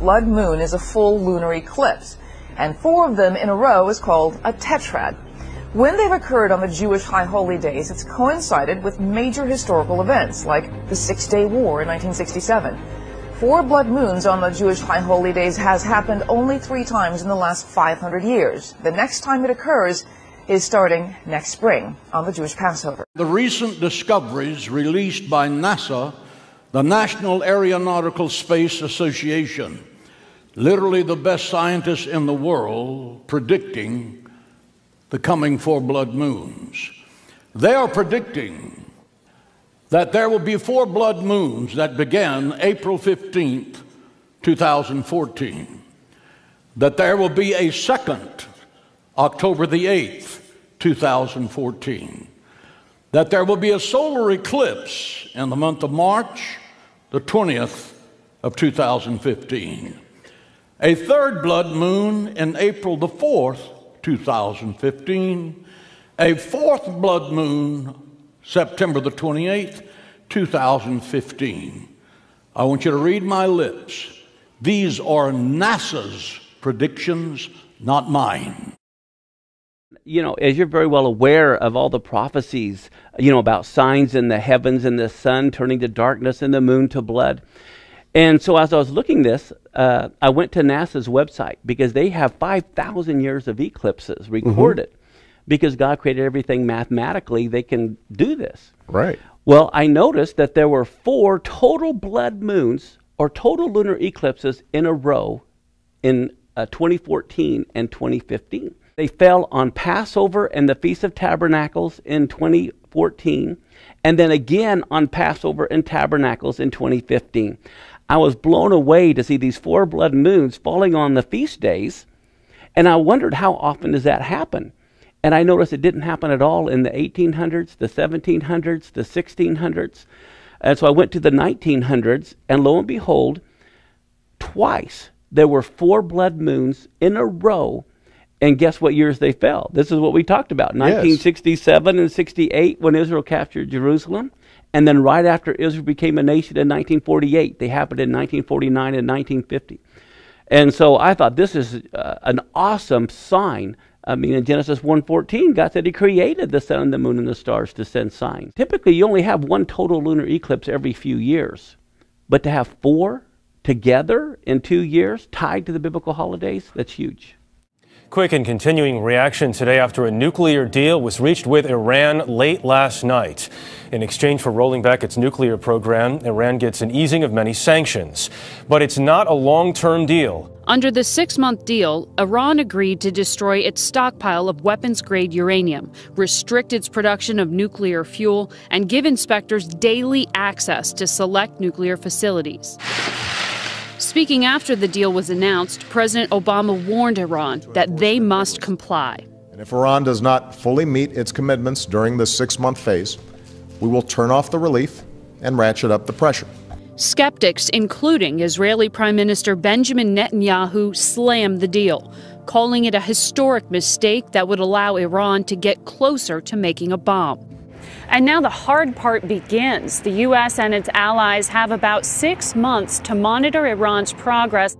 blood moon is a full lunar eclipse, and 4 of them in a row is called a tetrad. When they've occurred on the Jewish High Holy Days, it's coincided with major historical events, like the Six-Day War in 1967. 4 blood moons on the Jewish High Holy Days has happened only 3 times in the last 500 years. The next time it occurs is starting next spring on the Jewish Passover. The recent discoveries released by NASA, the National Aeronautical Space Association, literally the best scientists in the world predicting the coming 4 blood moons. They are predicting that there will be 4 blood moons that began April 15th, 2014. That there will be a second, October the 8th, 2014. That there will be a solar eclipse in the month of March, the 20th of 2015. A third blood moon in April the 4th, 2015, a 4th blood moon, September the 28th, 2015. I want you to read my lips. These are NASA's predictions, not mine. You know, as you're very well aware of all the prophecies, about signs in the heavens and the sun turning to darkness and the moon to blood. And so as I was looking this, I went to NASA's website because they have 5,000 years of eclipses recorded. Because God created everything mathematically, they can do this. Right. Well, I noticed that there were 4 total blood moons or total lunar eclipses in a row in 2014 and 2015. They fell on Passover and the Feast of Tabernacles in 2014, and then again on Passover and Tabernacles in 2015. I was blown away to see these 4 blood moons falling on the feast days, and I wondered how often does that happen? And I noticed it didn't happen at all in the 1800s, the 1700s, the 1600s. And so I went to the 1900s, and lo and behold, twice there were 4 blood moons in a row. And guess what years they fell? This is what we talked about, 1967 and 68 when Israel captured Jerusalem. And then right after Israel became a nation in 1948, they happened in 1949 and 1950. And so I thought this is an awesome sign. I mean, in Genesis 1:14, God said he created the sun and the moon and the stars to send signs. Typically, you only have 1 total lunar eclipse every few years. But to have 4 together in 2 years, tied to the biblical holidays, that's huge. Quick and continuing reaction today after a nuclear deal was reached with Iran late last night. In exchange for rolling back its nuclear program, Iran gets an easing of many sanctions. But it's not a long-term deal. Under the 6-month deal, Iran agreed to destroy its stockpile of weapons-grade uranium, restrict its production of nuclear fuel, and give inspectors daily access to select nuclear facilities. Speaking after the deal was announced, President Obama warned Iran that they must comply. And if Iran does not fully meet its commitments during the 6-month phase, we will turn off the relief and ratchet up the pressure. Skeptics, including Israeli Prime Minister Benjamin Netanyahu, slammed the deal, calling it a historic mistake that would allow Iran to get closer to making a bomb. And now the hard part begins. The U.S. and its allies have about 6 months to monitor Iran's progress.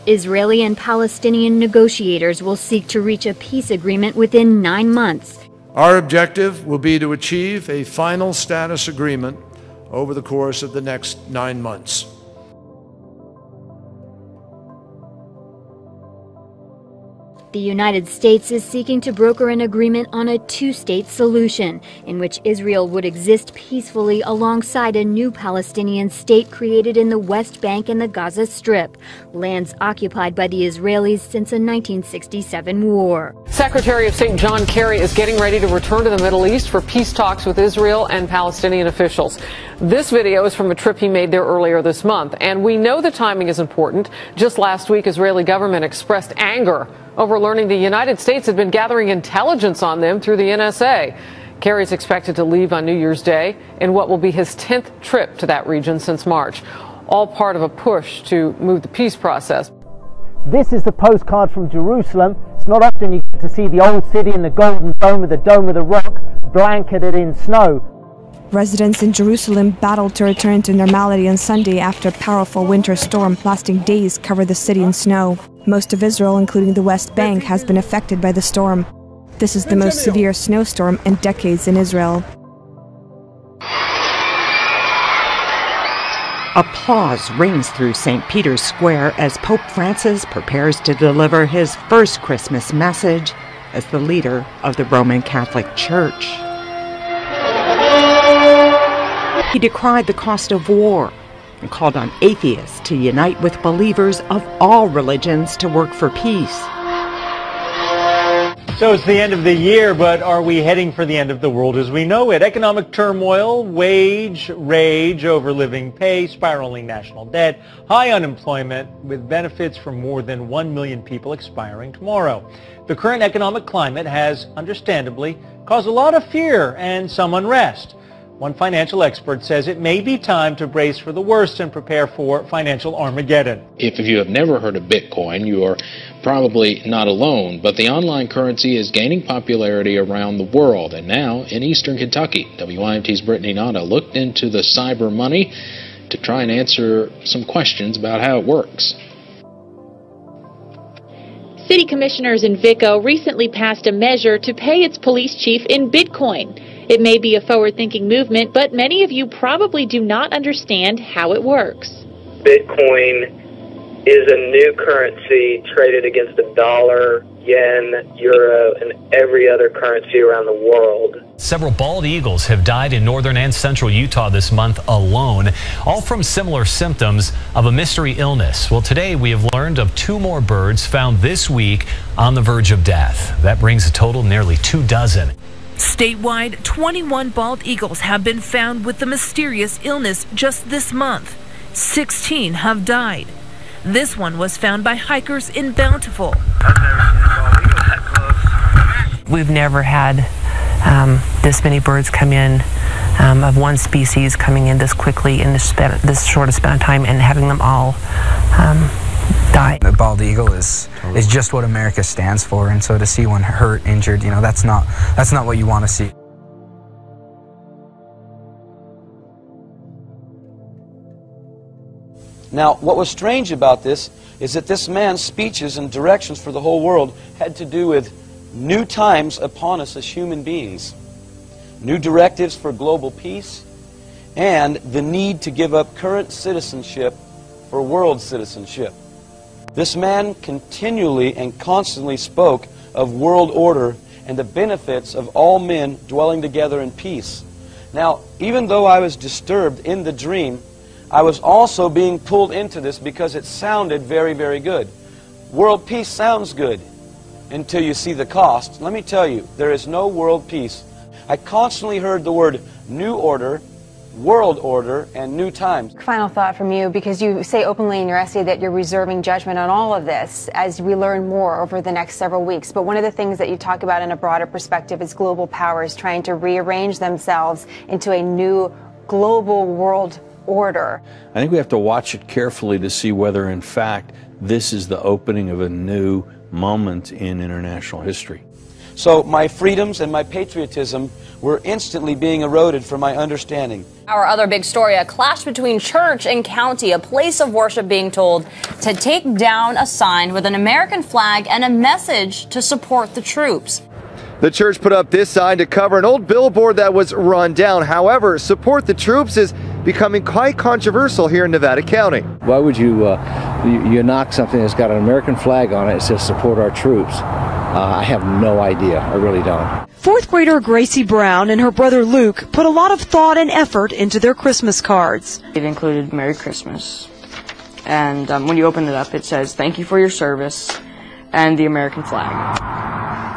Israeli and Palestinian negotiators will seek to reach a peace agreement within 9 months. Our objective will be to achieve a final status agreement over the course of the next 9 months. The United States is seeking to broker an agreement on a 2-state solution in which Israel would exist peacefully alongside a new Palestinian state created in the West Bank and the Gaza Strip, lands occupied by the Israelis since the 1967 war. Secretary of State John Kerry is getting ready to return to the Middle East for peace talks with Israel and Palestinian officials. This video is from a trip he made there earlier this month, and we know the timing is important. Just last week, Israeli government expressed anger over learning the United States had been gathering intelligence on them through the NSA. Kerry is expected to leave on New Year's Day in what will be his 10th trip to that region since March, all part of a push to move the peace process. This is the postcard from Jerusalem Not often you get to see the old city in the Golden Dome with the Dome of the Rock blanketed in snow. Residents in Jerusalem battled to return to normality on Sunday after a powerful winter storm lasting days covered the city in snow. Most of Israel, including the West Bank, has been affected by the storm. This is the most severe snowstorm in decades in Israel. Applause rings through St. Peter's Square as Pope Francis prepares to deliver his first Christmas message as the leader of the Roman Catholic Church. He decried the cost of war and called on atheists to unite with believers of all religions to work for peace. So it's the end of the year, but are we heading for the end of the world as we know it? Economic turmoil, wage rage over living pay, spiraling national debt, high unemployment with benefits for more than 1 million people expiring tomorrow. The current economic climate has, understandably, caused a lot of fear and some unrest. One financial expert says it may be time to brace for the worst and prepare for financial Armageddon. If you have never heard of Bitcoin, you are probably not alone, but the online currency is gaining popularity around the world, and now in eastern Kentucky. WIMT's Brittany Nada looked into the cyber money to try and answer some questions about how it works. City commissioners in Vico recently passed a measure to pay its police chief in Bitcoin. It may be a forward-thinking movement, but many of you probably do not understand how it works. Bitcoin is a new currency traded against the dollar, yen, euro, and every other currency around the world. Several bald eagles have died in northern and central Utah this month alone, all from similar symptoms of a mystery illness. Well, today we have learned of 2 more birds found this week on the verge of death. That brings a total of nearly 24. Statewide, 21 bald eagles have been found with the mysterious illness just this month. 16 have died. This one was found by hikers in Bountiful. I've never seen a bald eagle that close. We've never had this many birds come in of one species coming in this quickly in this short span of time and having them all die. The bald eagle is just what America stands for, and so to see one hurt, injured, you know, that's not what you want to see. Now, what was strange about this is that this man's speeches and directions for the whole world had to do with new times upon us as human beings, new directives for global peace, and the need to give up current citizenship for world citizenship. This man continually and constantly spoke of world order and the benefits of all men dwelling together in peace. Now, even though I was disturbed in the dream, I was also being pulled into this because it sounded very, very good. World peace sounds good until you see the cost. Let me tell you, there is no world peace. I constantly heard the word new order, world order, and new times. Final thought from you, because you say openly in your essay that you're reserving judgment on all of this as we learn more over the next several weeks. But one of the things that you talk about in a broader perspective is global powers trying to rearrange themselves into a new global world order. I think we have to watch it carefully to see whether, in fact, this is the opening of a new moment in international history. So my freedoms and my patriotism were instantly being eroded from my understanding. Our other big story, a clash between church and county, a place of worship being told to take down a sign with an American flag and a message to support the troops. The church put up this sign to cover an old billboard that was run down. However, support the troops is becoming quite controversial here in Nevada County. Why would you knock something that's got an American flag on it that says support our troops? I have no idea. I really don't. Fourth grader Gracie Brown and her brother Luke put a lot of thought and effort into their Christmas cards. It included Merry Christmas, and when you open it up, it says thank you for your service and the American flag.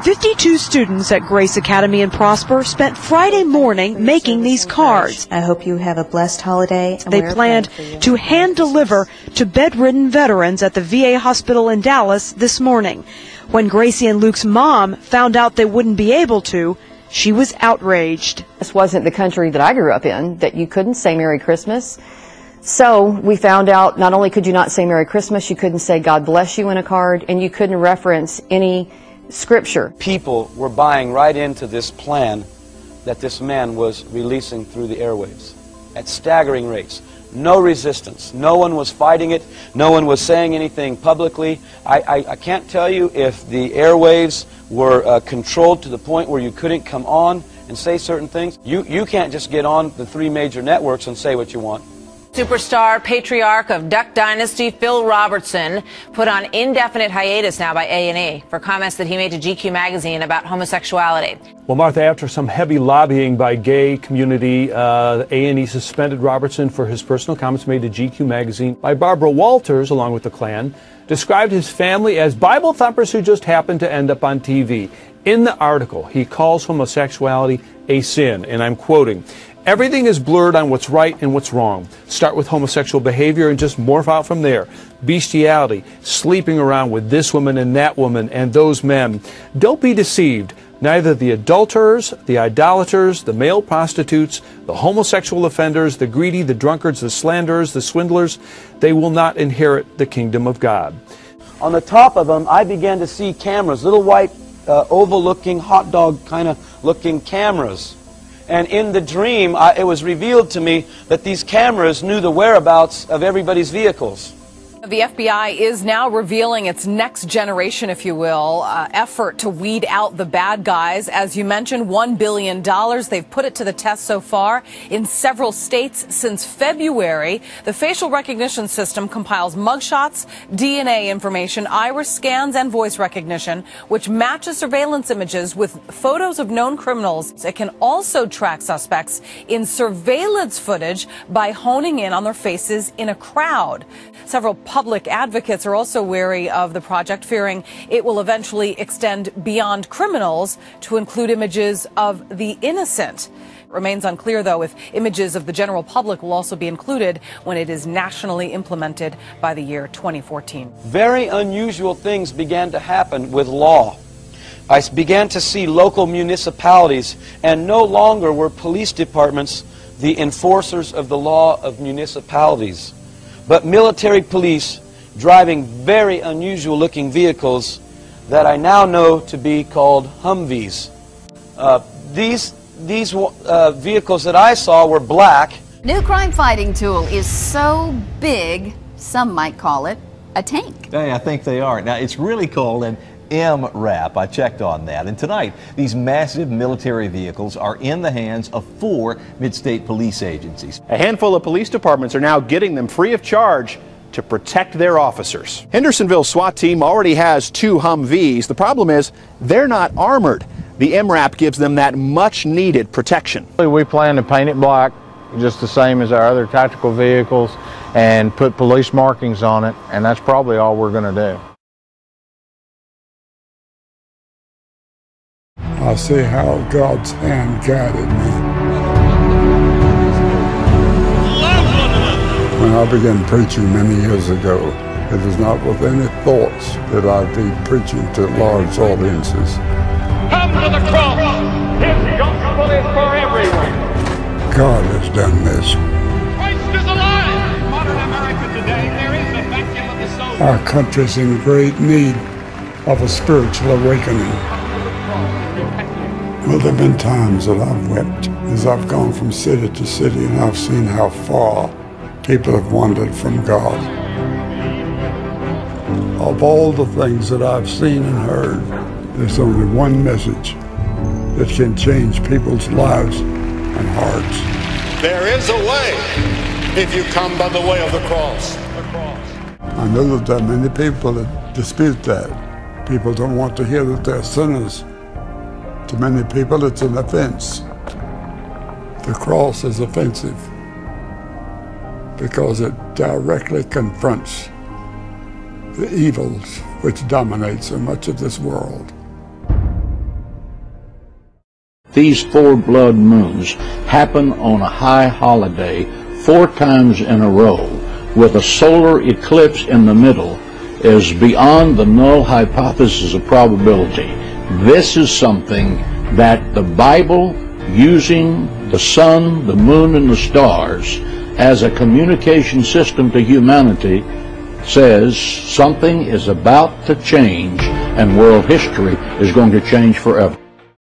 52 students at Grace Academy in Prosper spent Friday morning making these cards. I hope you have a blessed holiday. They planned to hand deliver to bedridden veterans at the VA hospital in Dallas this morning. When Gracie and Luke's mom found out they wouldn't be able to, she was outraged. This wasn't the country that I grew up in, that you couldn't say Merry Christmas. So we found out not only could you not say Merry Christmas, you couldn't say God bless you in a card, and you couldn't reference any Scripture. People were buying right into this plan that this man was releasing through the airwaves at staggering rates. No resistance. No one was fighting it. No one was saying anything publicly. I can't tell you if the airwaves were controlled to the point where you couldn't come on and say certain things. You can't just get on the 3 major networks and say what you want. Superstar patriarch of Duck Dynasty, Phil Robertson, put on indefinite hiatus now by A&E for comments that he made to GQ magazine about homosexuality. Well, Martha, after some heavy lobbying by gay community, A&E suspended Robertson for his personal comments made to GQ magazine by Barbara Walters, along with the Klan, described his family as Bible thumpers who just happened to end up on TV. In the article, he calls homosexuality a sin, and I'm quoting, "Everything is blurred on what's right and what's wrong. Start with homosexual behavior and just morph out from there. Bestiality, sleeping around with this woman and that woman and those men. Don't be deceived. Neither the adulterers, the idolaters, the male prostitutes, the homosexual offenders, the greedy, the drunkards, the slanderers, the swindlers, they will not inherit the kingdom of God." On the top of them, I began to see cameras, little white, oval-looking, hot dog kind of looking cameras. And in the dream, it was revealed to me that these cameras knew the whereabouts of everybody's vehicles. The FBI is now revealing its next generation, if you will, effort to weed out the bad guys. As you mentioned, $1 billion. They've put it to the test so far in several states since February. The facial recognition system compiles mugshots, DNA information, iris scans, and voice recognition, which matches surveillance images with photos of known criminals. It can also track suspects in surveillance footage by honing in on their faces in a crowd. Several public advocates are also wary of the project, fearing it will eventually extend beyond criminals to include images of the innocent. It remains unclear, though, if images of the general public will also be included when it is nationally implemented by the year 2014. Very unusual things began to happen with law. I began to see local municipalities, and no longer were police departments the enforcers of the law of municipalities, but military police driving very unusual looking vehicles that I now know to be called Humvees. These vehicles that I saw were black. New crime fighting tool is so big, some might call it a tank. Hey, I think they are. Now, it's really called an MRAP. I checked on that. And tonight, these massive military vehicles are in the hands of 4 mid-state police agencies. A handful of police departments are now getting them free of charge to protect their officers. Hendersonville SWAT team already has 2 Humvees. The problem is they're not armored. The MRAP gives them that much-needed protection. We plan to paint it black, just the same as our other tactical vehicles, and put police markings on it, and that's probably all we're going to do. I see how God's hand guided me. When I began preaching many years ago, it was not with any thoughts that I'd be preaching to large audiences. Come to the cross! His gospel is for everyone! God has done this. Christ is alive! In modern America today, there is a vacuum of the soul. Our country's in great need of a spiritual awakening. Well, there have been times that I've wept as I've gone from city to city and I've seen how far people have wandered from God. Of all the things that I've seen and heard, there's only one message that can change people's lives and hearts. There is a way if you come by the way of the cross. I know that there are many people that dispute that. People don't want to hear that they're sinners. To many people, it's an offense. The cross is offensive because it directly confronts the evils which dominate so much of this world. These 4 blood moons happen on a high holiday 4 times in a row with a solar eclipse in the middle is beyond the null hypothesis of probability. This is something that the Bible, using the sun, the moon, and the stars as a communication system to humanity, says something is about to change and world history is going to change forever.